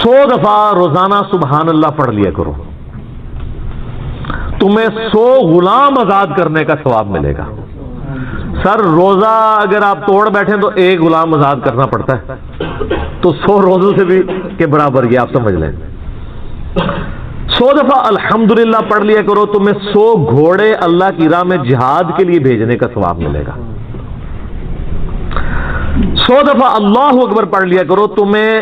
100 دفعہ روزانہ سبحان اللہ پڑھ لیا کرو، تمہیں 100 غلام آزاد کرنے کا ثواب ملے گا۔ سر روزہ اگر آپ توڑ بیٹھیں تو ایک غلام آزاد کرنا پڑتا ہے، تو 100 روزوں سے بھی کے برابر یہ آپ سمجھ لیں۔ 100 دفعہ الحمدللہ پڑھ لیا کرو، تمہیں 100 گھوڑے اللہ کی راہ میں جہاد کے لیے بھیجنے کا ثواب ملے گا۔ 100 دفعہ اللہ اکبر پڑھ لیا کرو، تمہیں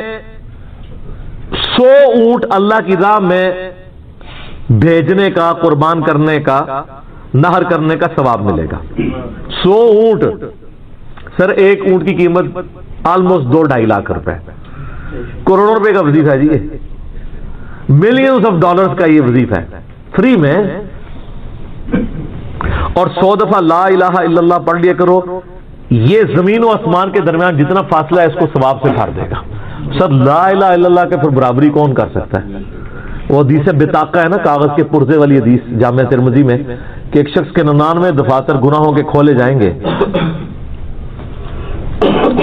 100 اونٹ اللہ کی راہ میں بھیجنے کا، قربان کرنے کا، نہر کرنے کا ثواب ملے گا۔ 100 اونٹ، سر ایک اونٹ کی قیمت آلموسٹ 2-2.5 لاکھ روپے، کروڑوں روپے کا وظیفہ ہے جی، ملینز آف ڈالرز کا یہ وظیفہ ہے فری میں۔ اور 100 دفعہ لا الہ الا اللہ پڑھ لیا کرو، یہ زمین و آسمان کے درمیان جتنا فاصلہ ہے اس کو ثواب سے بھر دے گا۔ سر لا الہ الا اللہ کے پھر برابری کون کر سکتا ہے؟ وہ حدیث بطاقہ ہے نا، کاغذ کے پرزے والی حدیث جامع ترمذی میں، کہ ایک شخص کے 99 دفاتر گناہوں کے کھولے جائیں گے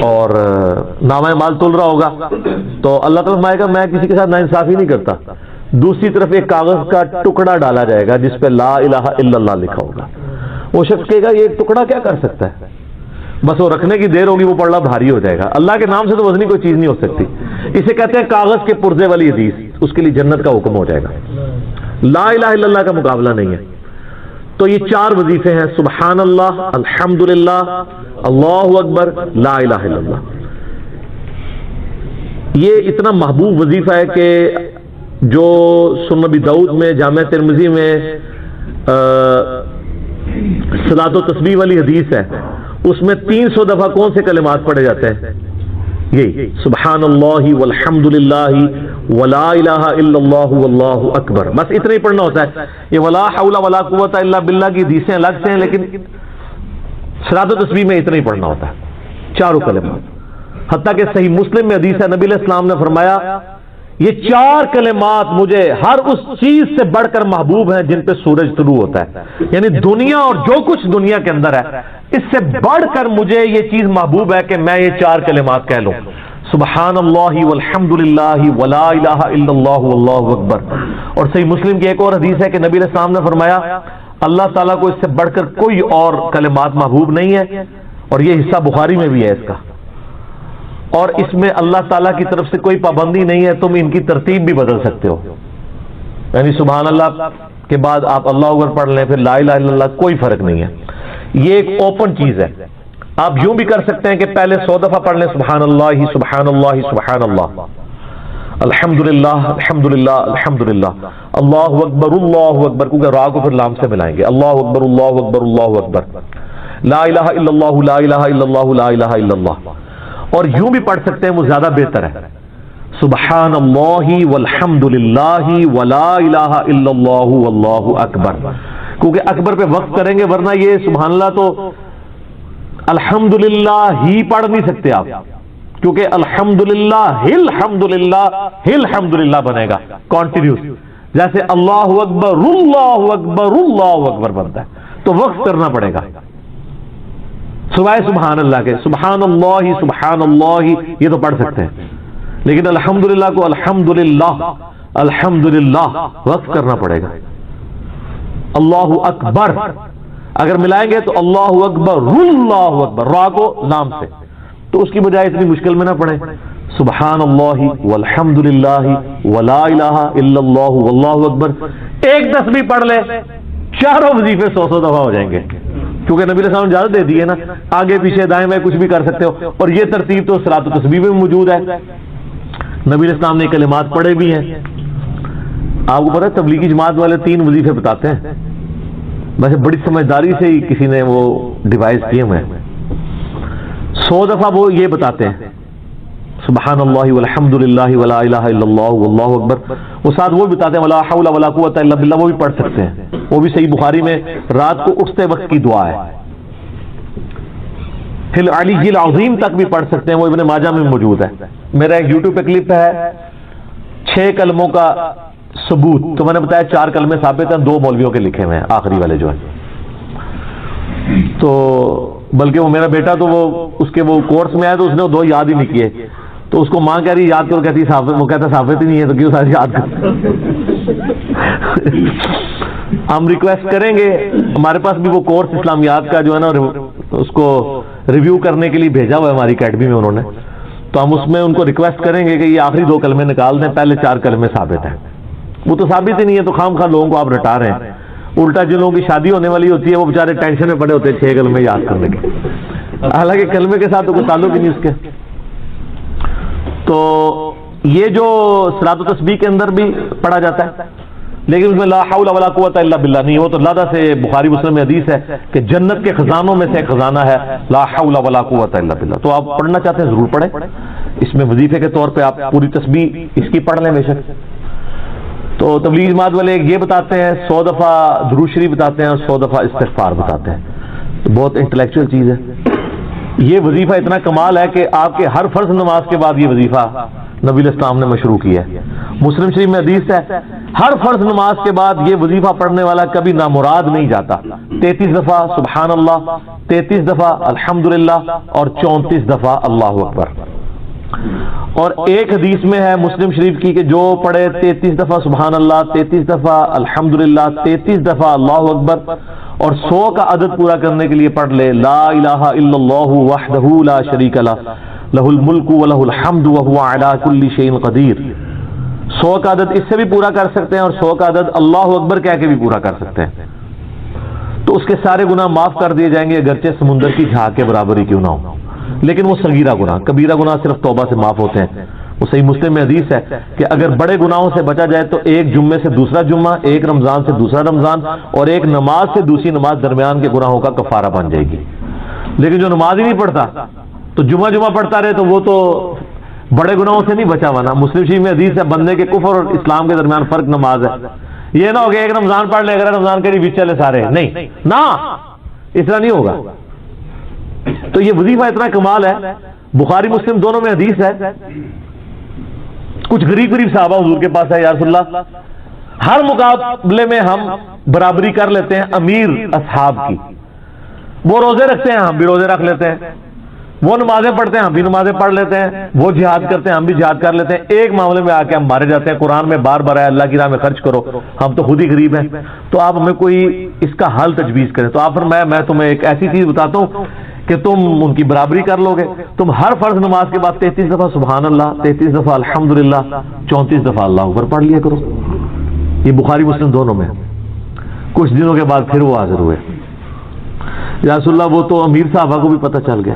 اور نامہ مال تل رہا ہوگا تو اللہ تعالیٰ فرمائے گا میں کسی کے ساتھ ناانصافی نہیں کرتا۔ دوسری طرف ایک کاغذ کا ٹکڑا ڈالا جائے گا جس پہ لا الہ الا اللہ لکھا ہوگا۔ وہ شخص کہے گا یہ ایک ٹکڑا کیا کر سکتا ہے، بس وہ رکھنے کی دیر ہوگی، وہ پڑھنا بھاری ہو جائے گا۔ اللہ کے نام سے تو وزنی کوئی چیز نہیں ہو سکتی، اسے کہتے ہیں کاغذ کے پرزے والی حدیث، اس کے لیے جنت کا حکم ہو جائے گا۔ لا الہ الا اللہ کا مقابلہ نہیں ہے۔ تو یہ 4 وظیفے ہیں، سبحان اللہ، الحمدللہ، اللہ اکبر، لا الہ الا اللہ۔ یہ اتنا محبوب وظیفہ ہے کہ جو سنن نبی داؤد میں، جامع ترمذی میں صلاۃ و تسبیح والی حدیث ہے، اس میں 300 دفعہ کون سے کلمات پڑھے جاتے ہیں؟ یہی سبحان اللہ والحمد للہ ولا الہ الا اللہ واللہ اکبر، بس اتنا ہی پڑھنا ہوتا ہے۔ یہ ولا حول ولا قوت الا باللہ کی حدیثیں الگ سے ہیں، لیکن صلاۃ و تسبیح میں اتنا ہی پڑھنا ہوتا ہے، 4 کلمات۔ حتیٰ کہ صحیح مسلم میں حدیث ہے، نبی علیہ السلام نے فرمایا یہ 4 کلمات مجھے ہر اس چیز سے بڑھ کر محبوب ہیں جن پہ سورج طلوع ہوتا ہے، یعنی دنیا اور جو کچھ دنیا کے اندر ہے اس سے بڑھ کر مجھے یہ چیز محبوب ہے کہ میں یہ 4 کلمات کہہ لوں، سبحان اللہ والحمد للہ ولا الہ الا اللہ واللہ اکبر۔ اور صحیح مسلم کی ایک اور حدیث ہے کہ نبی علیہ السلام نے فرمایا اللہ تعالیٰ کو اس سے بڑھ کر کوئی اور کلمات محبوب نہیں ہے، اور یہ حصہ بخاری میں بھی ہے اس کا، اور اس میں اللہ تعالیٰ کی طرف سے کوئی پابندی نہیں ہے، تم ان کی ترتیب بھی بدل سکتے ہو، یعنی سبحان اللہ کے بعد آپ اللہ اکبر پڑھ لیں، پھر لا الہ الا اللہ، کوئی فرق نہیں ہے۔ یہ ایک اوپن چیز ہے، آپ یوں بھی کر سکتے ہیں کہ پہلے 100 دفعہ پڑھ لیں سبحان اللہ سبحان اللہ سبحان اللہ، الحمدللہ الحمدللہ الحمدللہ، اللہ اکبر، کیونکہ را کو پھر لام سے ملائیں گے، اللہ اکبر اللہ اکبر اللہ اکبر، لا الہ الا اللہ لا الہ الا اللہ لا الہ الا اللہ۔ اور یوں بھی پڑھ سکتے ہیں، وہ زیادہ بہتر ہے، سبحان اللہ والحمد للہ ولا الہ الا اللہ واللہ اکبر، کیونکہ اکبر پہ وقت کریں گے، ورنہ یہ سبحان اللہ تو الحمدللہ ہی پڑھ نہیں سکتے آپ، کیونکہ الحمدللہ الحمدللہ بنے گا کانٹینیوس، جیسے اللہ اکبر اللہ اکبر اللہ اکبر بنتا ہے، تو وقت کرنا پڑے گا سوائے سبحان اللہ کے۔ سبحان اللہ یہ تو پڑھ سکتے ہیں، لیکن الحمدللہ کو الحمدللہ وقف کرنا پڑے گا۔ اللہ اکبر اگر ملائیں گے تو اللہ اکبر را کو لام سے، تو اس کی بجائے اتنی مشکل میں نہ پڑھیں، سبحان اللہ والحمد للہ ولا الہ الا اللہ واللہ اکبر، ایک تسبیح پڑھ لے، 4 وظیفے 100 دفعہ ہو جائیں گے، کیونکہ نبی علیہ السلام نے اجازت دے دی ہے نا، آگے پیچھے دائیں بائیں کچھ بھی کر سکتے ہو، اور یہ ترتیب تو صلاۃ و تسبیح میں موجود ہے، نبی علیہ السلام نے کلمات پڑھے بھی ہیں۔ آپ کو پتہ ہے تبلیغی جماعت والے 3 وظیفے بتاتے ہیں، ویسے بڑی سمجھداری سے ہی کسی نے وہ ڈیوائس کیے ہوئے ہیں۔ 100 دفعہ وہ یہ بتاتے ہیں سبحان اللہ والحمد للہ ولا الہ الا اللہ واللہ اکبر، وہ ساتھ وہ بتاتے ہیں ولا حول ولا قوت الا باللہ، وہ بھی پڑھ سکتے ہیں، وہ بھی صحیح بخاری میں رات کو اٹھتے وقت کی دعا ہے۔ فی العلی العظیم تک بھی پڑھ سکتے ہیں، وہ ابن ماجہ میں موجود ہے۔ میرا ایک یوٹیوب پہ کلپ ہے 6 کلموں کا ثبوت، تو میں نے بتایا 4 کلمے ثابت ہیں، 2 مولویوں کے لکھے ہوئے ہیں، آخری والے جو ہیں، تو بلکہ وہ میرا بیٹا تو وہ اس کے وہ کورس میں آیا تو اس نے 2 یاد ہی نہیں کیے، تو تو اس کو ماں کہہ رہی یاد کرو، کہتی ثابت، وہ کہتا ثابت ہی نہیں ہے تو کیوں ساری یاد کر. ہم ریکویسٹ کریں گے، ہمارے پاس بھی وہ کورس اسلامیات کا جو ہے نا اس کو ریویو کرنے کے لیے بھیجا ہوا ہے ہماری اکیڈمی میں انہوں نے، تو ہم اس میں ان کو ریکویسٹ کریں گے کہ یہ آخری 2 کلمے نکال دیں، پہلے 4 کلمے ثابت ہیں. وہ تو ثابت ہی نہیں ہے تو خام خواہ لوگوں کو آپ رٹا رہے ہیں. الٹا جن لوگوں کی شادی ہونے والی ہوتی ہے وہ بیچارے ٹینشن میں پڑے ہوتے ہیں 6 کلمے یاد کرنے کے، حالانکہ کلمے کے ساتھ تو کوئی تعلق ہی نہیں اس کے. تو یہ جو صلاۃ و تسبیح کے اندر بھی پڑھا جاتا ہے، لیکن اس میں لا حول ولا قوت الا باللہ نہیں ہو. تو اللہ سے بخاری مسلم میں حدیث ہے کہ جنت کے خزانوں میں سے ایک خزانہ ہے لا حول ولا قوت الا باللہ. تو آپ پڑھنا چاہتے ہیں ضرور پڑھیں. اس میں وظیفے کے طور پہ آپ پوری تسبیح اس کی پڑھ لیں بے شک. تو تبلیغ جماعت والے یہ بتاتے ہیں 100 دفعہ درود شریف بتاتے ہیں اور 100 دفعہ استغفار بتاتے ہیں. تو بہت انٹلیکچوئل چیز ہے. یہ وظیفہ اتنا کمال ہے کہ آپ کے ہر فرض نماز کے بعد یہ وظیفہ نبی علیہ السلام نے مشروع کیا ہے. مسلم شریف میں حدیث ہے ہر فرض نماز کے بعد یہ وظیفہ پڑھنے والا کبھی نامراد نہیں جاتا. 33 دفعہ سبحان اللہ، 33 دفعہ الحمدللہ اور 34 دفعہ اللہ اکبر. اور ایک حدیث میں ہے مسلم شریف کی کہ جو پڑھے 33 دفعہ سبحان اللہ، 33 دفعہ الحمدللہ، 33 دفعہ اللہ اکبر اور 100 کا عدد پورا کرنے کے لیے پڑھ لے لا الہ الا اللہ وحدہ لا شریک لہ لہ الملک ولہ الحمد وہو علی کل شیء قدیر. 100 کا عدد اس سے بھی پورا کر سکتے ہیں اور 100 کا عدد اللہ اکبر کہہ کے بھی پورا کر سکتے ہیں. تو اس کے سارے گناہ معاف کر دیے جائیں گے اگرچہ سمندر کی جھاگ کے برابر ہی کیوں نہ ہو. لیکن وہ صغیرہ گناہ، کبیرہ گناہ صرف توبہ سے معاف ہوتے ہیں. وہ صحیح مسلم میں حدیث ہے کہ اگر بڑے گناہوں سے بچا جائے تو ایک جمعے سے دوسرا جمعہ، ایک رمضان سے دوسرا رمضان اور ایک نماز سے دوسری نماز درمیان کے گناہوں کا کفارہ بن جائے گی. لیکن جو نماز ہی نہیں پڑھتا تو جمعہ پڑھتا رہے تو وہ تو بڑے گناہوں سے نہیں بچا ہوا نا. مسلم شریف میں حدیث ہے بندے کے کفر اور اسلام کے درمیان فرق نماز ہے. یہ نہ ہو کہ ایک رمضان پڑھ لے اگر رمضان کے بیچ چلے سارے، نہیں نا، اس طرح نہیں ہوگا. تو یہ وظیفہ اتنا کمال ہے. بخاری مسلم دونوں میں حدیث ہے کچھ غریب صحابہ حضور کے پاس ہے یا رسول اللہ ہر مقابلے میں ہم برابری کر لیتے ہیں امیر اصحاب کی. وہ روزے رکھتے ہیں ہم بھی روزے رکھ لیتے ہیں، وہ نمازیں پڑھتے ہیں ہم بھی نمازیں پڑھ لیتے ہیں، وہ جہاد کرتے ہیں ہم بھی جہاد کر لیتے ہیں. ایک معاملے میں آ کے ہم مارے جاتے ہیں. قرآن میں بار بار ہے اللہ کی راہ میں خرچ کرو، ہم تو خود ہی غریب ہیں. تو آپ ہمیں کوئی اس کا حل تجویز کریں. تو آپ فرمایا میں تمہیں ایک ایسی چیز بتاتا ہوں کہ تم ان کی برابری کر لو گے. تم ہر فرض نماز کے بعد 33 دفعہ سبحان اللہ، 33 دفعہ الحمدللہ، 34 دفعہ اللہ اکبر پڑھ لیا کرو. یہ بخاری مسلم دونوں میں. کچھ دنوں کے بعد پھر وہ حاضر ہوئے، یا رسول اللہ وہ تو امیر صاحبہ کو بھی پتہ چل گیا،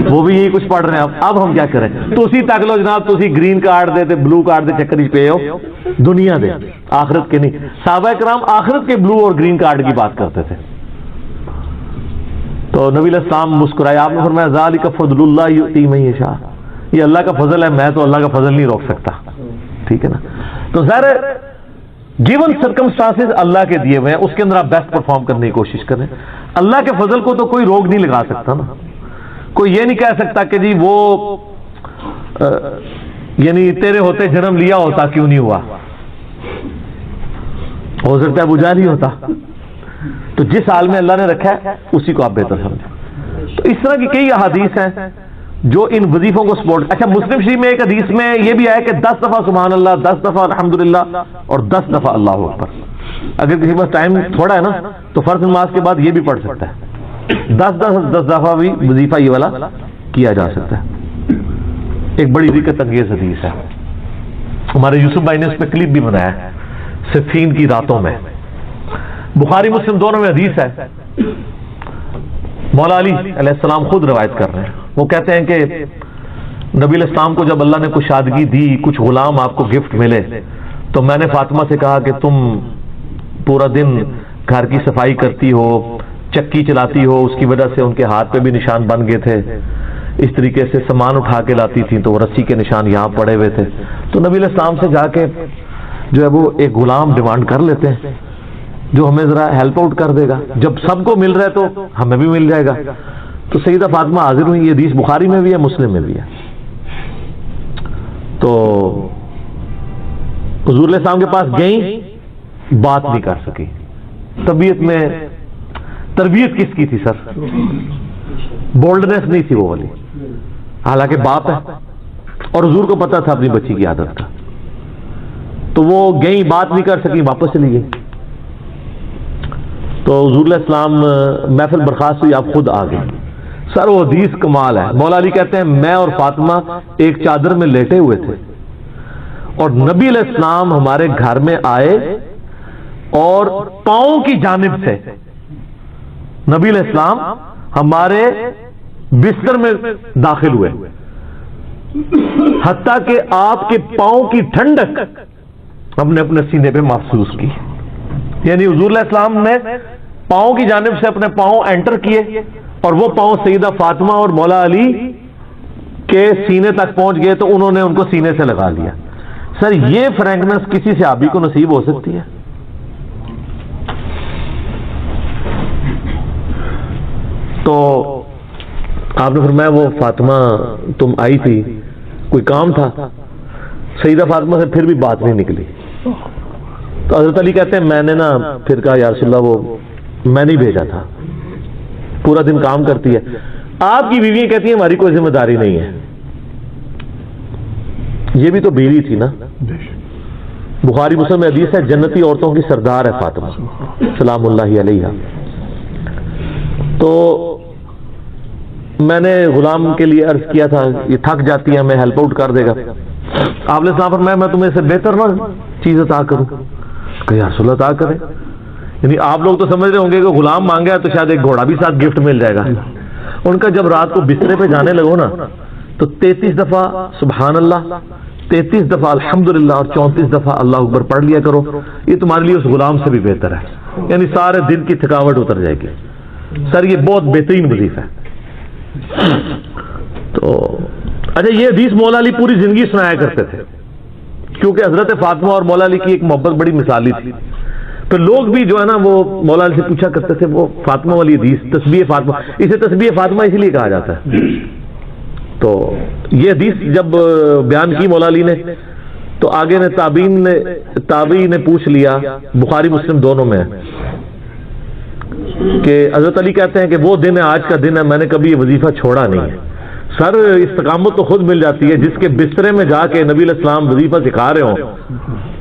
وہ بھی یہی کچھ پڑھ رہے ہیں. اب ہم کیا کریں؟ تو اسی تک لو جناب، تو اسی گرین کارڈ دے بلو کارڈ دے چکر پہ ہو، دنیا دے آخرت کے نہیں. صحابہ کرام آخرت کے بلو اور گرین کارڈ کی بات کرتے تھے. تو نبی علیہ السلام مسکرائے، آپ نے فرمایا ذالک فضل اللہ یؤتی من یشاء، یہ اللہ کا فضل ہے، میں تو اللہ کا فضل نہیں روک سکتا. ٹھیک ہے نا. تو ظاہر گیون سرکمسٹانسز اللہ کے دیے ہوئے ہیں، اس کے اندر آپ بیسٹ پرفارم کرنے کی کوشش کریں. اللہ کے فضل کو تو کوئی روک نہیں لگا سکتا نا. کوئی یہ نہیں کہہ سکتا کہ جی وہ یعنی تیرے ہوتے جنم لیا ہوتا کیوں نہیں ہوا، ہو سکتا ہے بجھا نہیں ہوتا. تو جس حال میں اللہ نے رکھا ہے اسی کو آپ بہتر سمجھیں. تو اس طرح کی کئی احادیث ہیں جو ان وظیفوں کو سپورٹ. اچھا مسلم شریف میں ایک حدیث میں یہ بھی ہے کہ 10 دفعہ سبحان اللہ، 10 دفعہ الحمدللہ اور 10 دفعہ اللہ اکبر. اگر کسی پاس ٹائم تھوڑا ہے نا تو فرض نماز کے بعد یہ بھی پڑھ سکتا ہے. 10 دفعہ بھی وظیفہ یہ والا کیا جا سکتا ہے. ایک بڑی دقت انگیز حدیث ہے، ہمارے یوسف بھائی نے اس پہ کلپ بھی بنایا ہے، صفین کی راتوں میں. بخاری مسلم دونوں میں حدیث ہے. مولا علی علیہ السلام خود روایت کر رہے ہیں. وہ کہتے ہیں کہ نبی علیہ السلام کو جب اللہ نے کشادگی دی، کچھ غلام آپ کو گفٹ ملے، تو میں نے فاطمہ سے کہا کہ تم پورا دن گھر کی صفائی کرتی ہو، چکی چلاتی ہو، اس کی وجہ سے ان کے ہاتھ پہ بھی نشان بن گئے تھے. اس طریقے سے سامان اٹھا کے لاتی تھی تو وہ رسی کے نشان یہاں پڑے ہوئے تھے. تو نبی علیہ السلام سے جا کے جو ہے وہ ایک غلام ڈیمانڈ کر لیتے ہیں جو ہمیں ذرا ہیلپ آؤٹ کر دے گا. جب سب کو مل رہا ہے تو ہمیں بھی مل جائے گا. تو سیدہ فاطمہ حاضر ہوئی. یہ حدیث بخاری میں بھی ہے، مسلم میں بھی ہے. تو حضور علیہ السلام کے پاس گئیں، بات نہیں کر سکی. طبیعت میں تربیت کس کی تھی سر؟ بولڈنس نہیں تھی وہ والی. حالانکہ باپ ہے، اور حضور کو پتا تھا اپنی بچی کی عادت کا، تو وہ گئی، بات نہیں کر سکی، واپس چلی گئی. تو حضور علیہ السلام محفل برخاست ہوئی، آپ خود آ گئے. سر وہ حدیث کمال ہے. مولا علی کہتے ہیں میں اور فاطمہ ایک چادر میں لیٹے ہوئے تھے اور نبی علیہ السلام ہمارے گھر میں آئے اور پاؤں کی جانب سے نبی علیہ السلام ہمارے بستر میں داخل ہوئے، حتیٰ کہ آپ کے پاؤں کی ٹھنڈک ہم نے اپنے سینے پہ محسوس کی. یعنی حضور علیہ السلام نے پاؤں کی جانب سے اپنے پاؤں انٹر کیے اور وہ پاؤں سیدہ فاطمہ اور مولا علی کے سینے تک پہنچ گئے، تو انہوں نے ان کو سینے سے لگا لیا. سر یہ فرینکنس کسی صحابی کو نصیب ہو سکتی ہے؟ تو آپ نے فرمایا وہ فاطمہ تم آئی تھی، کوئی کام تھا؟ سیدہ فاطمہ سے پھر بھی بات نہیں نکلی. تو حضرت علی کہتے ہیں میں نے نا پھر کہا یا رسول اللہ وہ میں نہیں بھیجا تھا، پورا دن کام کرتی ہے. آپ کی بیویاں کہتی ہیں ہماری کوئی ذمہ داری نہیں ہے. یہ بھی تو بیوی تھی نا. بخاری مسلم میں حدیث ہے جنتی عورتوں کی سردار ہے فاطمہ سلام اللہ علیہا. تو میں نے غلام کے لیے عرض کیا تھا یہ تھک جاتی ہے، میں ہیلپ آؤٹ کر دے گا. آپ نے السلام فرمایا میں تمہیں سے بہتر نہ چیز عطا کروں؟ کہ یا رسول اللہ عطا کرے. یعنی آپ لوگ تو سمجھ رہے ہوں گے کہ غلام مانگا تو شاید ایک گھوڑا بھی ساتھ گفٹ مل جائے گا. ان کا جب رات کو بسترے پہ جانے لگو نا تو 33 دفعہ سبحان اللہ، 33 دفعہ الحمدللہ اور 34 دفعہ اللہ اکبر پڑھ لیا کرو. یہ تمہارے لیے اس غلام سے بھی بہتر ہے. یعنی سارے دن کی تھکاوٹ اتر جائے گی. سر یہ بہت بہترین وظیفہ ہے. تو اچھا یہ حدیث مولا علی پوری زندگی سنایا کرتے تھے کیونکہ حضرت فاطمہ اور مولا علی کی ایک محبت بڑی مثالی تھی. پھر لوگ بھی جو ہے نا وہ مولا علی سے پوچھا کرتے تھے وہ فاطمہ والی حدیث تسبیح فاطمہ، اسے تسبیح فاطمہ اس لیے کہا جاتا ہے. تو یہ حدیث جب بیان کی مولا علی نے تو آگے نے تابعی نے پوچھ لیا، بخاری مسلم دونوں میں کہ حضرت علی کہتے ہیں کہ وہ دن ہے آج کا دن ہے، میں نے کبھی یہ وظیفہ چھوڑا نہیں ہے. سر استقامت تو خود مل جاتی ہے جس کے بسترے میں جا کے نبی علیہ السلام وظیفہ سکھا رہے ہوں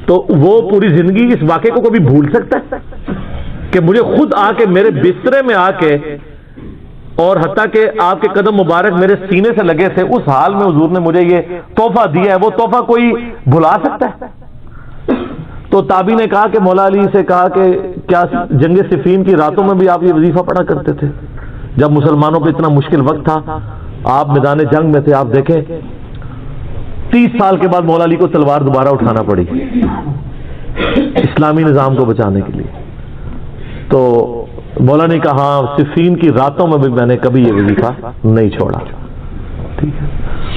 تو وہ پوری زندگی اس واقعے کو کبھی بھول سکتا ہے کہ مجھے خود آ کے میرے بسترے میں آ کے اور حتیٰ کہ آپ کے قدم مبارک میرے سینے سے لگے تھے، اس حال میں حضور نے مجھے یہ تحفہ دیا ہے، وہ تحفہ کوئی بھلا سکتا ہے؟ تو تابعی نے کہا کہ مولا علی سے کہا کہ کیا جنگ صفین کی راتوں میں بھی آپ یہ وظیفہ پڑھا کرتے تھے جب مسلمانوں پہ اتنا مشکل وقت تھا، آپ میدان جنگ میں تھے؟ آپ دیکھیں 30 سال کے بعد مولا علی کو تلوار دوبارہ اٹھانا پڑی اسلامی نظام کو بچانے کے لیے. تو مولا نے کہا صفین کی راتوں میں بھی میں نے کبھی یہ وظیفہ نہیں چھوڑا. ٹھیک ہے،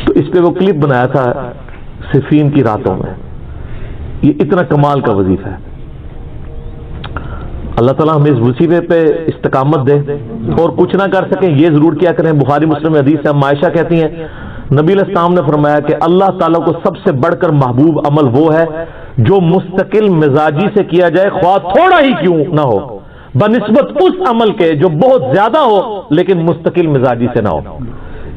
تو اس پہ وہ کلپ بنایا تھا صفین کی راتوں میں. یہ اتنا کمال کا وظیفہ ہے. اللہ تعالیٰ ہمیں اس وظیفے پہ استقامت دے اور کچھ نہ کر سکیں یہ ضرور کیا کریں. بخاری مسلم میں حدیث ہے، عائشہ کہتی ہیں نبی علیہ السلام نے فرمایا کہ اللہ تعالیٰ کو سب سے بڑھ کر محبوب عمل وہ ہے جو مستقل مزاجی سے کیا جائے خواہ تھوڑا ہی کیوں نہ ہو، بنسبت اس عمل کے جو بہت زیادہ ہو لیکن مستقل مزاجی سے نہ ہو.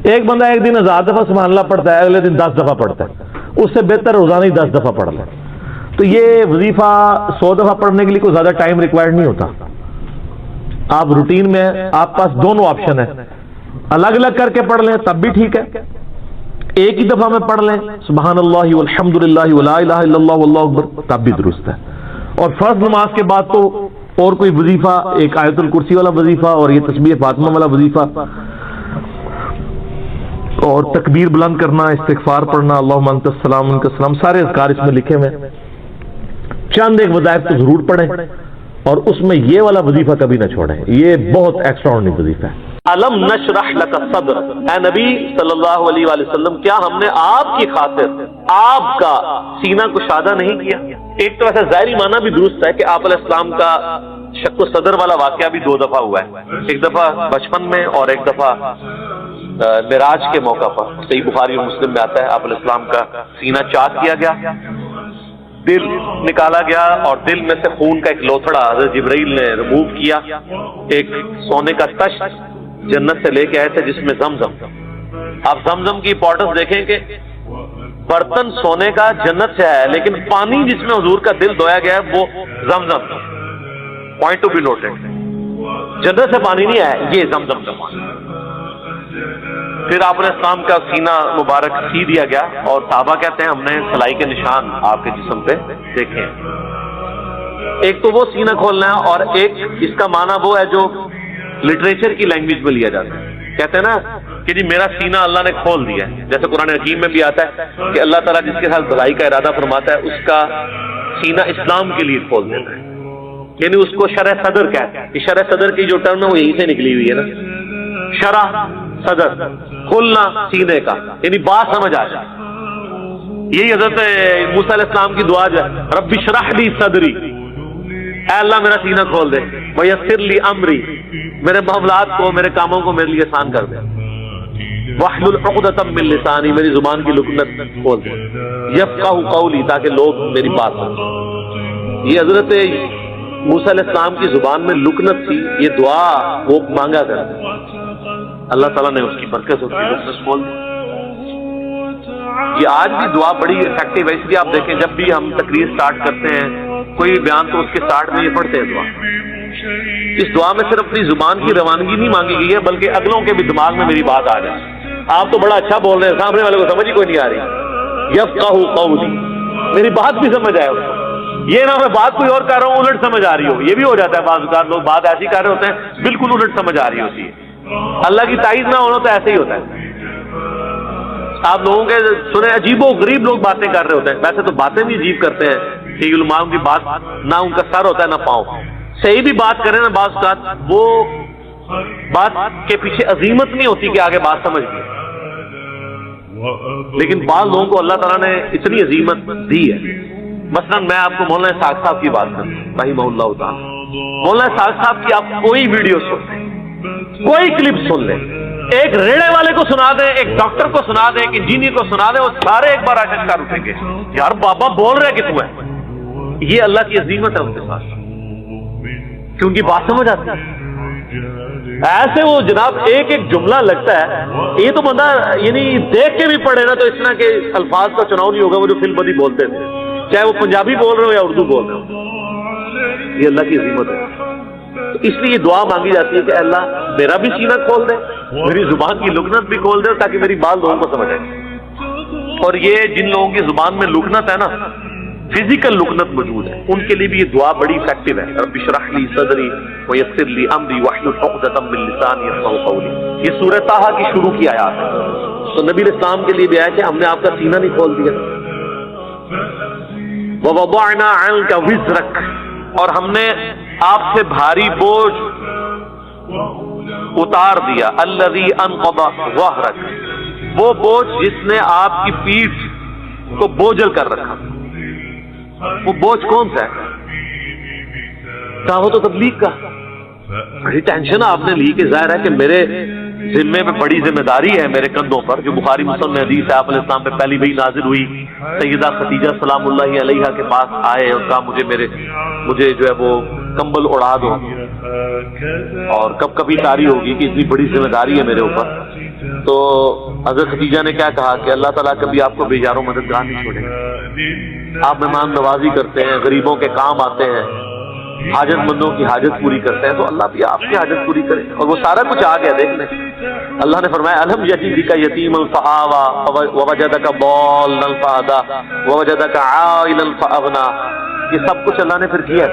ایک بندہ ایک دن 1000 دفعہ سبحان اللہ پڑھتا ہے، اگلے دن 10 دفعہ پڑھتا ہے، اس سے بہتر روزانہ ہی 10 دفعہ پڑھ لے. تو یہ وظیفہ 100 دفعہ پڑھنے کے لیے کوئی زیادہ ٹائم ریکوائرڈ نہیں ہوتا. آپ روٹین میں آپ پاس دونوں آپشن ہیں، الگ الگ کر کے پڑھ لیں تب بھی ٹھیک ہے، ایک ہی دفعہ میں پڑھ لیں سبحان اللہ والحمدللہ ولا الہ الا اللہ واللہ اکبر تب بھی درست ہے. اور فرض نماز کے بعد تو اور کوئی وظیفہ، ایک آیت الکرسی والا وظیفہ اور یہ تسبیح فاطمہ والا وظیفہ اور تکبیر بلند کرنا، استغفار پڑھنا، اللہم انت السلام منک السلام، سارے اذکار اس میں لکھے ہوئے. چند ایک وظائف تو ضرور پڑھیں اور اس میں یہ والا وظیفہ کبھی نہ چھوڑیں، یہ بہت ایکسٹراآرڈنری وظیفہ ہے. الم نشرح لک صدر، اے نبی صلی اللہ علیہ وآلہ وسلم کیا ہم نے آپ کی خاطر آپ کا سینہ کشادہ نہیں کیا؟ ایک تو ایسا ظاہری معنی بھی درست ہے کہ آپ علیہ السلام کا شق و صدر والا واقعہ بھی 2 دفعہ ہوا ہے، ایک دفعہ بچپن میں اور ایک دفعہ معراج کے موقع پر. صحیح بخاری اور مسلم میں آتا ہے آپ علیہ السلام کا سینہ چاک کیا گیا، دل نکالا گیا اور دل میں سے خون کا ایک لوتھڑا حضرت جبرائیل نے ریموو کیا. ایک سونے کا تشت جنت سے لے کے آئے تھے جس میں زمزم. آپ زمزم کی امپورٹنس دیکھیں کہ برتن سونے کا جنت سے ہے، لیکن پانی جس میں حضور کا دل دھویا گیا ہے وہ زمزم، پوائنٹ ٹو بی نوٹڈ، جنت سے پانی نہیں ہے، یہ زمزم کا پانی۔ پھر آپ نے اسلام کا سینہ مبارک سی دیا گیا، اور صحابہ کہتے ہیں ہم نے سلائی کے نشان آپ کے جسم پہ دیکھے ہیں۔ ایک تو وہ سینہ کھولنا ہے، اور ایک اس کا معنی وہ ہے جو لٹریچر کی لینگویج میں لیا جاتا ہے، کہتے ہیں نا کہ جی میرا سینہ اللہ نے کھول دیا ہے، جیسے قرآن حکیم میں بھی آتا ہے کہ اللہ تعالیٰ جس کے ساتھ بھلائی کا ارادہ فرماتا ہے اس کا سینہ اسلام کے لیے کھول دیتا ہے، یعنی اس کو شرح صدر کہتے ہیں۔ شرح صدر کی جو ٹرم ہے وہ یہیں سے نکلی ہوئی ہے نا، شرح صدر، کھولنا سینے کا، یعنی بات سمجھ آ جائے۔ یہی حضرت موسیٰ علیہ السلام کی دعا جو ہے رب اشرح لی صدری، اے اللہ میرا سینہ کھول دے، ویسر لی امری، میرے معاملات کو میرے کاموں کو میرے لیے آسان کر دے، واحلل عقدۃ من لسانی، میری زبان کی لکنت کھول دے، یفقہوا قولی، تاکہ لوگ میری بات سمجھیں۔ یہ حضرت موسیٰ علیہ السلام کی زبان میں لکنت تھی، یہ دعا وہ مانگا کرتے، اللہ تعالیٰ نے اس کی برکت اس کی لکنت کھول دی۔ یہ آج بھی دعا بڑی افیکٹو ہے، اس لیے آپ دیکھیں جب بھی ہم تقریر سٹارٹ کرتے ہیں کوئی بیان تو اس کے سٹارٹ میں یہ پڑھتے ہیں دعا۔ اس دعا میں صرف اپنی زبان کی روانگی نہیں مانگی گئی ہے بلکہ اگلوں کے بھی دماغ میں میری بات آ جائے۔ آپ تو بڑا اچھا بول رہے ہیں، سامنے والے کو سمجھ ہی کوئی نہیں آ رہی، یفقہوا قولی، میری بات بھی سمجھ آئے اس کو، یہ نہ میں بات کوئی اور کر رہا ہوں الٹ سمجھ آ رہی ہو۔ یہ بھی ہو جاتا ہے بعض اوقات لوگ بات ایسی کر رہے ہوتے ہیں بالکل الٹ سمجھ آ رہی ہوتی ہے۔ اللہ کی تائید نہ ہونا تو ایسے ہی ہوتا ہے۔ آپ لوگوں کے سنے عجیب و غریب لوگ باتیں کر رہے ہوتے ہیں، ویسے تو باتیں بھی عجیب کرتے ہیں کہ علماء کی بات نہ ان کا سر ہوتا ہے نہ پاؤں، صحیح بھی بات کریں نا بعض اوقات وہ بات کے پیچھے عظیمت نہیں ہوتی کہ آگے بات سمجھ گئی، لیکن بعض لوگوں کو اللہ تعالیٰ نے اتنی عظیمت دی ہے۔ مثلا میں آپ کو مولانا اسحاق صاحب کی بات کروں رحمہ اللہ تعالیٰ، مولانا اسحاق صاحب کی آپ کوئی ویڈیو سن لیں، کوئی کلپ سن لیں، ایک ریڑے والے کو سنا دیں، ایک ڈاکٹر کو سنا دیں، ایک انجینئر کو سنا دیں، وہ سارے ایک بار آشکار اٹھیں گے یار بابا بول رہے کہ تو ہے۔ یہ اللہ کی عظیمت ہے ان کے ساتھ، کیونکہ بات سمجھ آتی ہے۔ ایسے وہ جناب ایک ایک جملہ لگتا ہے، یہ تو بندہ یعنی دیکھ کے بھی پڑھے نا تو اس طرح کے الفاظ کا چناؤ نہیں ہوگا وہ جو فل بدی بولتے تھے، چاہے وہ پنجابی بول رہے ہو یا اردو بول رہے ہو۔ یہ اللہ کی عظیمت ہے، تو اس لیے یہ دعا مانگی جاتی ہے کہ اللہ میرا بھی سینہ کھول دے، میری زبان کی لکنت بھی کھول دے تاکہ میری بات لوگوں کو سمجھ آئے۔ اور یہ جن لوگوں کی زبان میں لکنت ہے نا، فزیکل لکنت موجود ہے، ان کے لیے بھی یہ دعا بڑی افیکٹو ہے، رب اشرح لی صدری ویسر لی امری واحلل عقدۃ من لسانی یفقہوا قولی۔ یہ سورہ طٰہٰ کی شروع کی آیات ہے، تو نبی علیہ السلام کے لیے بھی ہے کہ ہم نے آپ کا سینہ نہیں کھول دیا۔ وَوَضَعْنَا عَنْكَ وِزْرَكَ، اور ہم نے آپ سے بھاری بوجھ اتار دیا، الذی انقض ظہرک، وہ بوجھ جس نے آپ کی پیٹھ کو بوجھل کر رکھا۔ وہ بوجھ کون سا ہے؟ دعوت و تبلیغ کا۔ بڑی ٹینشن آپ نے لی کہ ظاہر ہے کہ میرے ذمے پہ بڑی ذمہ داری ہے میرے کندھوں پر، جو بخاری مسلم میں حدیث ہے، آپ علیہ السلام پہ پہلی وحی نازل ہوئی، سیدہ خدیجہ سلام اللہ علیہا کے پاس آئے اور کہا مجھے جو ہے وہ کمبل اڑا دو، اور کب کبھی تاری ہوگی کہ اتنی بڑی ذمہ داری ہے میرے اوپر۔ تو حضرت خدیجہ نے کیا کہا کہ اللہ تعالیٰ کبھی آپ کو بے یار و مددگار نہیں چھوڑے گا، آپ مہمان نوازی کرتے ہیں، غریبوں کے کام آتے ہیں، حاجت مندوں کی حاجت پوری کرتے ہیں، تو اللہ بھی آپ کی حاجت پوری کرے۔ اور وہ سارا کچھ آ گیا، دیکھ لیں اللہ نے فرمایا الم یجدک یتیما فآویٰ ووجدک ضالا فہدیٰ ووجدک عائلا فاغنیٰ، یہ سب کچھ اللہ نے پھر کیا۔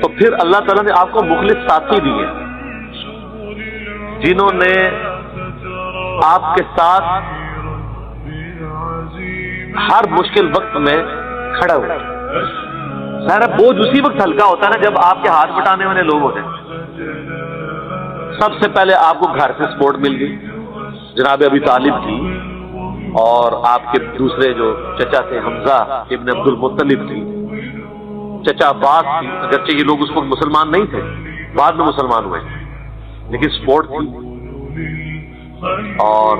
تو پھر اللہ تعالیٰ نے آپ کو مخلص ساتھی دیے جنہوں نے آپ کے ساتھ ہر مشکل وقت میں کھڑا ہوئے۔ سارا بوجھ اسی وقت ہلکا ہوتا ہے نا جب آپ کے ہاتھ بٹانے والے لوگ ہوتے ہیں۔ سب سے پہلے آپ کو گھر سے سپورٹ مل گئی، جناب ابی طالب کی، اور آپ کے دوسرے جو چچا تھے حمزہ ابن عبد المطلب تھی، چچا عباس تھی، اگرچہ یہ لوگ اس وقت مسلمان نہیں تھے، بعد میں مسلمان ہوئے، لیکن سپورٹ تھی۔ اور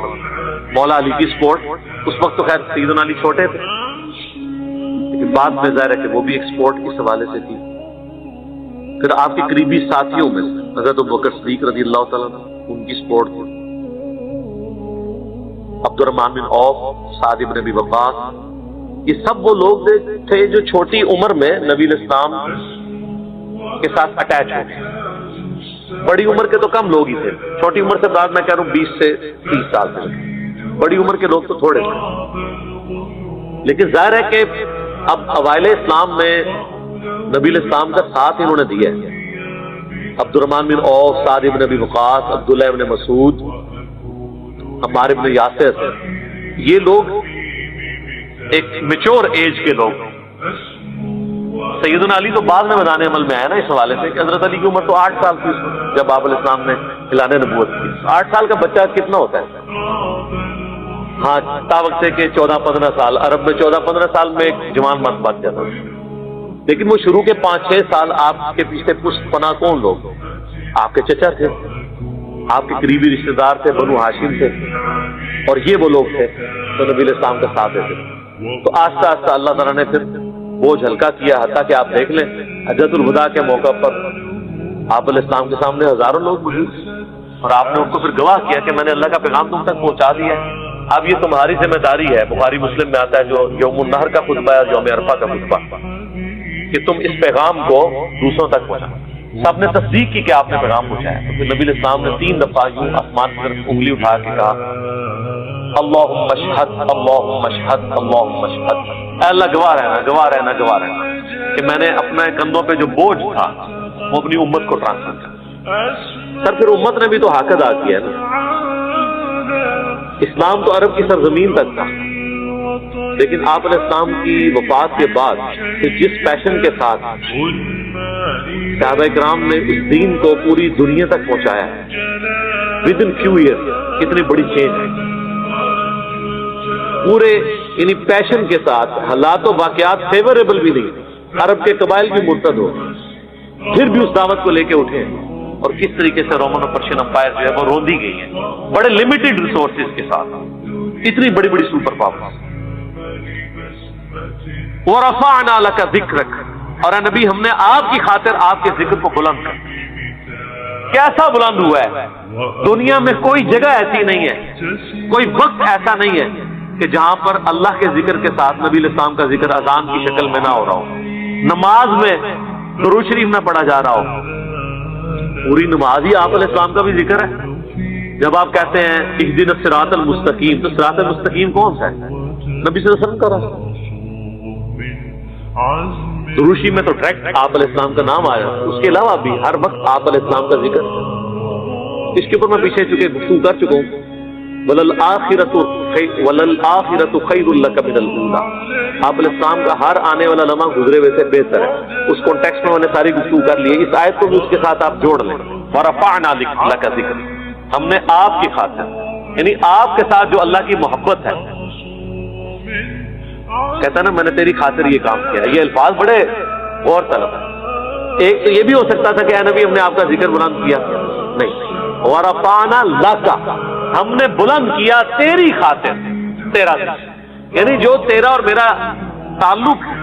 مولا علی کی سپورٹ، اس وقت تو خیر سیدنا علی چھوٹے تھے، لیکن بعد میں ظاہر ہے کہ وہ بھی ایک سپورٹ اس حوالے سے تھی۔ پھر آپ کے قریبی ساتھیوں میں حضرت ابوبکر صدیق رضی اللہ تعالیٰ عنہ، ان کی سپورٹ تھی۔ عبد الرحمن بن عوف، سعد بن ابی وقاص، یہ سب وہ لوگ تھے جو چھوٹی عمر میں نبی الاسلام کے ساتھ اٹیچ ہو گئے. بڑی عمر کے تو کم لوگ ہی تھے، چھوٹی عمر سے بعد میں کہہ رہا ہوں 20 سے 30 سال تک، بڑی عمر کے لوگ تو تھوڑے تھے. لیکن ظاہر ہے کہ اب اوائل اسلام میں نبی الاسلام کا ساتھ انہوں نے دیا ہے. عبد الرحمن بن عوف، سعد بن ابی وقاص، عبداللہ بن مسعود، عمار بن یاسر، یہ لوگ ایک میچور ایج کے لوگ. سیدنا علی تو بعد میں میدان عمل میں آیا نا اس حوالے سے کہ حضرت علی کی عمر تو 8 سال تھی جب آپ علیہ السلام نے اعلان نبوت کی. 8 سال کا بچہ کتنا ہوتا ہے؟ ہاں تا وقت سے کہ 14-15 سال، عرب میں 14-15 سال میں ایک جوان مرد بن جاتا ہے. لیکن وہ شروع کے 5-6 سال آپ کے پیچھے پشت پناہ کون لوگ؟ آپ کے چچا تھے، آپ کے قریبی رشتہ دار تھے، بنو ہاشم تھے، اور یہ وہ لوگ تھے جو نبی علیہ السلام کا ساتھ دیتے. تو آہستہ آہستہ اللہ تعالیٰ نے پھر بوجھ ہلکا کیا، حتیٰ کہ آپ دیکھ لیں حجۃ الوداع کے موقع پر آپ علیہ السلام کے سامنے ہزاروں لوگ موجود تھے، اور آپ نے ان کو پھر گواہ کیا کہ میں نے اللہ کا پیغام تم تک پہنچا دیا ہے. اب یہ تمہاری ذمہ داری ہے. بخاری مسلم میں آتا ہے جو یوم النحر کا خطبہ ہے اور یوم عرفہ کا خطبہ، کہ تم اس پیغام کو دوسروں تک پہنچاؤ. سب نے تصدیق کی کہ آپ نے پیغام پہنچایا. تو پھر نبی علیہ السلام نے 3 دفعہ یوں آسمان کی طرف انگلی اٹھا کے کہا اللہم اشہد، اللہم اشہد، اللہم اشہد، اے اللہ گواہ رہنا، گواہ رہنا، گواہ رہنا کہ میں نے اپنے کندھوں پہ جو بوجھ تھا وہ اپنی امت کو ٹرانسفر کیا. سر پھر امت نے بھی تو حق ادا کیا نا. اسلام تو عرب کی سرزمین تک تھا، لیکن آپ علیہ السلام کی وفات کے بعد جس پیشن کے ساتھ صحابہ کرام نے اس دین کو پوری دنیا تک پہنچایا ہے ود ان فیو ایئر، کتنی بڑی چینج ہے. پورے یعنی پیشن کے ساتھ، حالات و واقعات فیوریبل بھی نہیں، عرب کے قبائل بھی مرتد ہو پھر بھی اس دعوت کو لے کے اٹھے. اور کس طریقے سے رومن اور پرشین امپائر جو ہے وہ روندی گئی ہیں بڑے لمیٹڈ ریسورسز کے ساتھ، اتنی بڑی بڑی سپر پاور. وَرَفَعْنَا لَكَ ذِكْرَكَ، اور اے نبی ہم نے آپ کی خاطر آپ کے ذکر کو بلند کر. کیسا بلند ہوا ہے؟ دنیا میں کوئی جگہ ایسی نہیں ہے، کوئی وقت ایسا نہیں ہے کہ جہاں پر اللہ کے ذکر کے ساتھ نبی علیہ السلام کا ذکر اذان کی شکل میں نہ ہو رہا ہو، نماز میں درود شریف نہ پڑھا جا رہا ہو. پوری نماز ہی آپ علیہ السلام کا بھی ذکر ہے. جب آپ کہتے ہیں اہدنا الصراط المستقیم، تو صراط المستقیم کون سا ہے؟ نبی صلی اللہ علیہ وسلم کا راستہ. دروشی میں تو ڈائریکٹ آپ علیہ السلام کا نام آیا، اس کے علاوہ بھی ہر وقت آپ علیہ السلام کا ذکر. اس کے اوپر میں پیچھے گفتگو کر چکا ہوں. وَلَلْآخِرَةُ خَيْرٌ لَكَ مِنَ الْأُولَىٰ، آپ علیہ السلام کا ہر آنے والا لمحہ گزرے ہوئے سے بہتر ہے. اس کانٹیکسٹ میں میں نے ساری گفتگو کر لی ہے. اس آیت کو بھی اس کے ساتھ آپ جوڑ لیں. وَرَفَعْنَا لَكَ ذِكْرَكَ، ہم نے آپ کی خاطر، یعنی آپ کے ساتھ جو اللہ کی محبت ہے، کہتا ہے نا میں نے تیری خاطر یہ کام کیا. یہ الفاظ بڑے غور طلب ہے. ایک تو یہ بھی ہو سکتا تھا کہ اے نبی ہم نے آپ کا ذکر بلند کیا، نہیں. وَرَفَعْنَا لَكَ، ہم نے بلند کیا تیری خاطر، تیرا ذکر، یعنی جو تیرا اور میرا تعلق ہے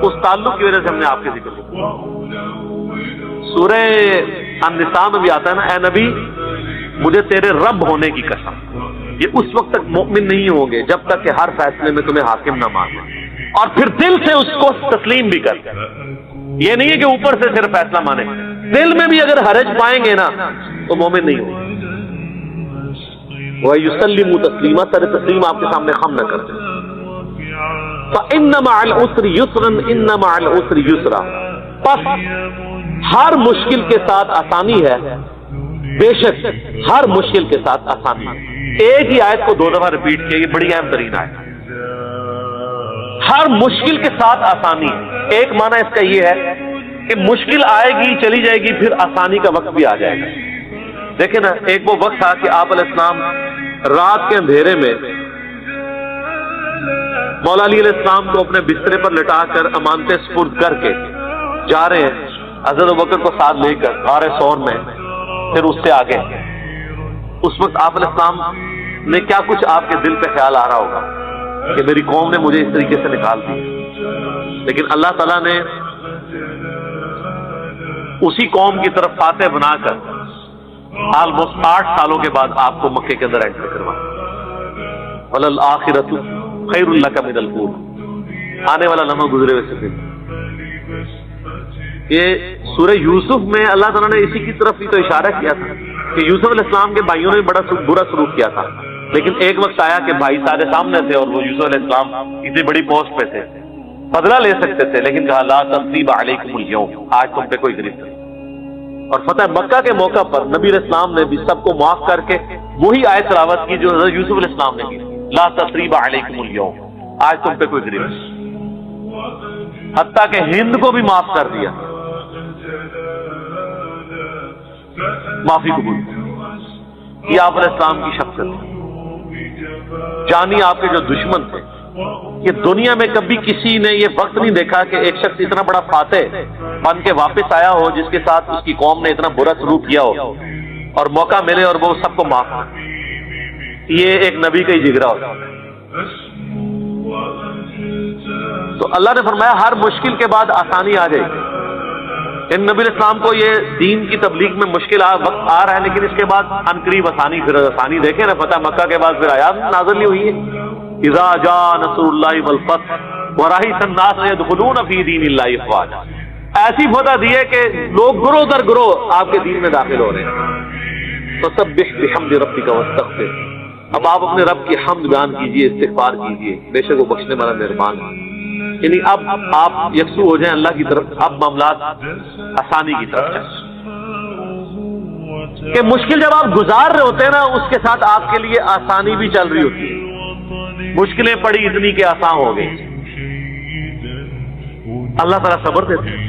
اس تعلق کی وجہ سے ہم نے آپ کے ذکر کیا. سورہ النساء میں بھی آتا ہے نا اے نبی مجھے تیرے رب ہونے کی قسم. یہ اس وقت تک مؤمن نہیں ہوں گے جب تک کہ ہر فیصلے میں تمہیں حاکم نہ مان لیں، اور پھر دل سے اس کو تسلیم بھی کر. یہ نہیں ہے کہ اوپر سے صرف فیصلہ مانے، دل میں بھی اگر حرج پائیں گے نا تو مومن نہیں ہوں. وَيُسَلِّمُ تَسْلِيمًا، سر تسلیم آپ کے سامنے خم نہ کر دیں. فَإِنَّ مَعَ الْعُسْرِ يُسْرًا إِنَّ مَعَ الْعُسْرِ يُسْرًا، پس ہر مشکل کے ساتھ آسانی ہے، بے شک ہر مشکل کے ساتھ آسانی ہے. ایک ہی آیت کو 2 دفعہ ریپیٹ کیا، یہ بڑی اہم ترین آیت. ہر مشکل کے ساتھ آسانی ہے. ایک معنی اس کا یہ ہے کہ مشکل آئے گی چلی جائے گی، پھر آسانی کا وقت بھی آ جائے گا. دیکھیں نا ایک وہ وقت تھا کہ آپ علیہ السلام رات کے اندھیرے میں مولا علی علیہ السلام کو اپنے بسترے پر لٹا کر امانتیں سپرد کر کے جا رہے ہیں حضرت ابوبکر کو ساتھ لے کر غار ثور میں، پھر اس سے آگے. اس وقت آپ علیہ السلام نے کیا کچھ آپ کے دل پہ خیال آ رہا ہوگا کہ میری قوم نے مجھے اس طریقے سے نکال دی. لیکن اللہ تعالیٰ نے اسی قوم کی طرف فاتح بنا کر آلموسٹ 8 سالوں کے بعد آپ کو مکے کے اندر انٹر کروایا. وَلَلْآخِرَةُ خَيْرٌ لَكَ مِنَ الْأُولَىٰ، آنے والا لمحہ گزرے ہوئے سے دن۔ یہ سورہ یوسف میں اللہ تعالیٰ نے اسی کی طرف ہی تو اشارہ کیا تھا کہ یوسف علیہ السلام کے بھائیوں نے بڑا برا سلوک کیا تھا، لیکن ایک وقت آیا کہ بھائی سارے سامنے تھے اور وہ یوسف علیہ السلام اتنی بڑی پوسٹ پہ تھے، بدلہ لے سکتے تھے، لیکن کہا لا تثریب علیکم اليوم، آج تم پہ کوئی گرفت نہیں۔ اور فتح مکہ کے موقع پر نبی علیہ السلام نے بھی سب کو معاف کر کے وہی آیت تلاوت کی جو حضرت یوسف علیہ السلام نے کی، لا تثریب علیکم اليوم، آج تم پہ کوئی گرفت نہیں، حتیٰ کہ ہند کو بھی معاف کر دیا، معافی قبول۔ یہ آپ علیہ السلام کی شخصیت ہے۔ جانی آپ کے جو دشمن تھے، یہ دنیا میں کبھی کسی نے یہ وقت نہیں دیکھا کہ ایک شخص اتنا بڑا فاتح بن کے واپس آیا ہو جس کے ساتھ اس کی قوم نے اتنا برا سلوک کیا ہو اور موقع ملے اور وہ سب کو معاف کرے۔ یہ ایک نبی کا ہی جگرا ہوتا ہے۔ تو اللہ نے فرمایا ہر مشکل کے بعد آسانی آ جائے گی۔ ان نبی علیہ السلام کو یہ دین کی تبلیغ میں مشکل وقت آ رہا ہے، لیکن اس کے بعد عنقریب آسانی، پھر آسانی دیکھیں نا، فتح مکہ کے بعد پھر آیات نازل نہیں ہوئی ہے، اذا جاء نصر اللہ والفتح ورأیت الناس يدخلون فی دین اللہ افواجا، ایسی فتح دی ہے کہ لوگ گروہ در گروہ آپ کے دین میں داخل ہو رہے ہیں۔ فسبح بحمد ربک واستغفر، اب آپ اپنے رب کی حمد بیان کیجئے، استغفار کیجئے، بے شک وہ بخشنے والا مہربان ہے۔ یعنی اب آپ یکسو ہو جائیں اللہ کی طرف، اب معاملات آسانی کی طرف جائیں۔ کہ مشکل جب آپ گزار رہے ہوتے ہیں نا، اس کے ساتھ آپ کے لیے آسانی بھی چل رہی ہوتی ہے۔ مشکلیں پڑی اتنی کہ آسان ہو گئی، اللہ تعالیٰ صبر دیتے ہیں۔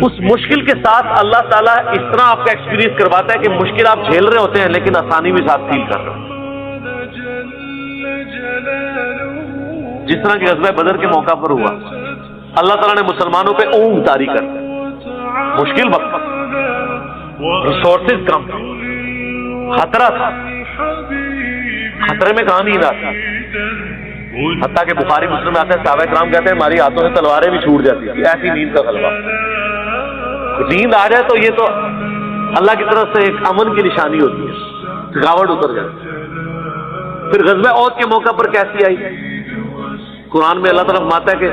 اس مشکل کے ساتھ اللہ تعالیٰ اس طرح آپ کا ایکسپیرینس کرواتا ہے کہ مشکل آپ جھیل رہے ہوتے ہیں لیکن آسانی بھی ساتھ فیل کر رہے ہیں۔ جس طرح کہ غزوہ بدر کے موقع پر ہوا، اللہ تعالیٰ نے مسلمانوں پہ اونگ طاری کر مشکل وقت، ریسورسز کم تھا، خطرہ تھا، خطرے میں کہاں نیند آتی، حتیٰ کہ بخاری مسلم میں آتا ہے صحابہ کرام کہتے ہیں ہماری ہاتھوں سے تلواریں بھی چھوٹ جاتی تھی، ایسی نیند کا غلبہ۔ نیند آ جائے تو یہ تو اللہ کی طرف سے ایک امن کی نشانی ہوتی ہے، تھکاوٹ اتر جاتی ہے۔ پھر غزوہ احد کے موقع پر کیسی آئی؟ قرآن میں اللہ تعالیٰ فرماتا ہے کہ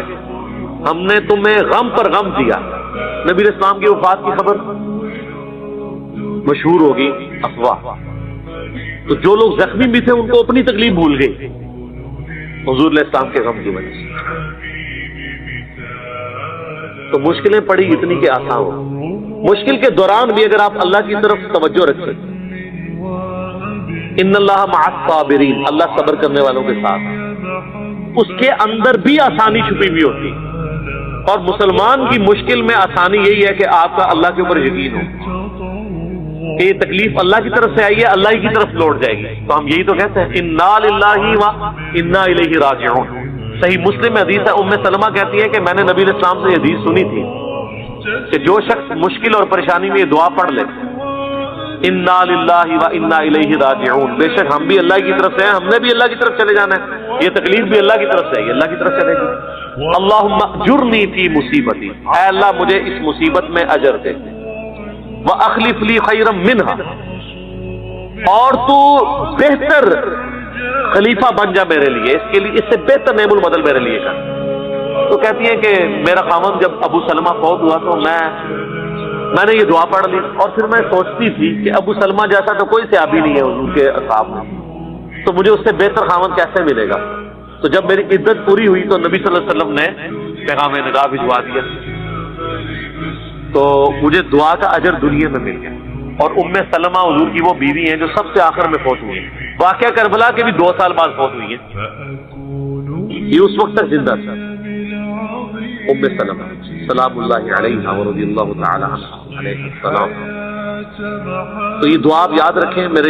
ہم نے تمہیں غم پر غم دیا۔ نبی علیہ السلام کی وفات کی خبر مشہور ہوگی، افواہ، تو جو لوگ زخمی بھی تھے ان کو اپنی تکلیف بھول گئی حضور علیہ السلام کے غم کی وجہ سے۔ تو مشکلیں پڑی اتنی کہ آسان ہو۔ مشکل کے دوران بھی اگر آپ اللہ کی طرف توجہ رکھیں، ان اللہ مع الصابرین، اللہ صبر کرنے والوں کے ساتھ، اس کے اندر بھی آسانی چھپی ہوئی ہوتی ہے۔ اور مسلمان کی مشکل میں آسانی یہی ہے کہ آپ کا اللہ کے اوپر یقین ہو کہ یہ تکلیف اللہ کی طرف سے آئی ہے، اللہ ہی کی طرف لوٹ جائے گی۔ تو ہم یہی تو کہتے ہیں انا للہ و انا الیہ راجعون۔ صحیح مسلم میں حدیث ہے، ام سلمہ کہتی ہے کہ میں نے نبی علیہ السلام سے یہ حدیث سنی تھی کہ جو شخص مشکل اور پریشانی میں یہ دعا پڑھ لے، انا للہ و انا الیہ راجعون، بے شک ہم بھی اللہ کی طرف سے ہیں، ہم نے بھی اللہ کی طرف چلے جانا ہے، یہ تکلیف بھی اللہ کی طرف سے ہے، اللہ کی طرف چلے گی۔ اللہم اجرنی فی مصیبتی، اے اللہ مجھے اس مصیبت میں اجر دے، واخلف لی خیرا منہا، اور تو بہتر خلیفہ بن جا میرے لیے، اس کے لیے اس سے بہتر نعم البدل میرے لیے کر۔ تو کہتی ہے کہ میرا خاوند جب ابو سلمہ فوت ہوا تو میں نے یہ دعا پڑھ لی، اور پھر میں سوچتی تھی کہ ابو سلمہ جیسا تو کوئی صحابی نہیں ہے حضور کے اصحاب میں، تو مجھے اس سے بہتر خاوند کیسے ملے گا؟ تو جب میری عدت پوری ہوئی تو نبی صلی اللہ علیہ وسلم نے پیغام نگاہ بھجوا دیا، تو مجھے دعا کا اجر دنیا میں مل گیا۔ اور ام سلمہ حضور کی وہ بیوی ہیں جو سب سے آخر میں فوت ہوئی ہیں، واقعہ کربلا کے بھی 2 سال بعد فوت ہوئی ہیں، یہ اس وقت تک زندہ تھا ام سلمہ سلام اللہ علیہا ورضی اللہ تعالی عنہا علیہ السلام۔ تو یہ دعا آپ یاد رکھیں میرے